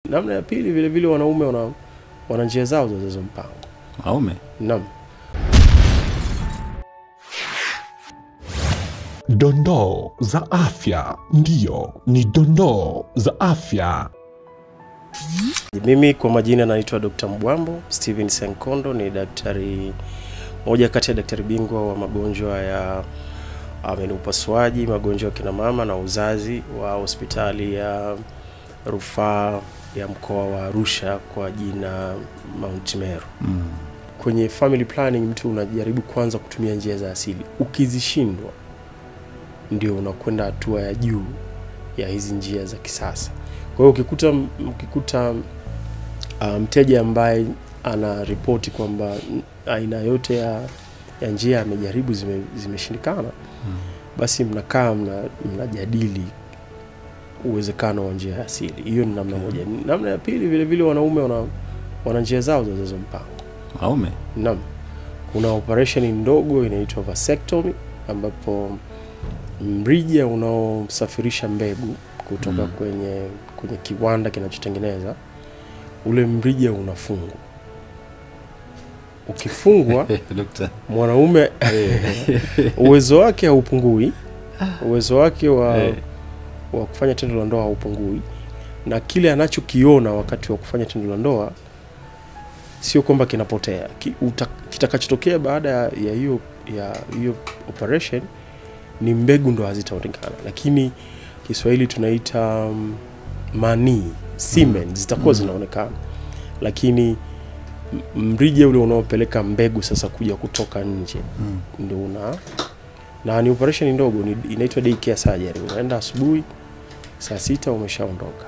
Namna ya pili vile vile wanaume wana njia zao za uzazi mpango. Wanaume? Naam. Dondoo za afya, ndio ni dondoo za afya. Mimi kwa majina naitwa Dr. Mbwambo Steven Senkondo, ni daktari moja kati ya daktari bingwa wa magonjwa ya upasuaji, magonjwa ya kina mama na uzazi wa hospitali ya rufaa ya mkoa wa Arusha kwa jina Mount Meru. Kwenye family planning mtu unajaribu kwanza kutumia njia za asili. Ukizishindwa ndio unakwenda hatua ya juu ya hizi njia za kisasa. Kwa hiyo ukikuta mteja ambaye ana ripoti kwamba aina yote ya njia amejaribu zimeshindikana, basi mnakaa mnajadili uwezekano wa njia ya asili. Hiyo ni namna moja. Namna ya pili vile vile wanaume wana njia zao za uzazi mpango. Wanaume? Naam. Kuna operation ndogo inaitwa vasectomy, ambapo mrija unaosafirisha mbegu kutoka kwenye kiwanda kinachotengeneza, ule mrija unafungwa. Ukifungwa mwanaume uwezo wake haupungui, uwezo wake wa kufanya tendo la ndoa haupungui, na kile anachokiona wakati wa kufanya tendo la ndoa sio kwamba kinapotea. Kitakachotokea baada ya hiyo operation ni mbegu ndo hazitaonekana, lakini Kiswahili tunaita manii, semen zitakuwa zinaonekana, lakini mrija ule unaopeleka mbegu sasa kuja kutoka nje ndio na ni operation ndogo, inaitwa day care surgery. Unaenda asubuhi saa 6 umeshaondoka.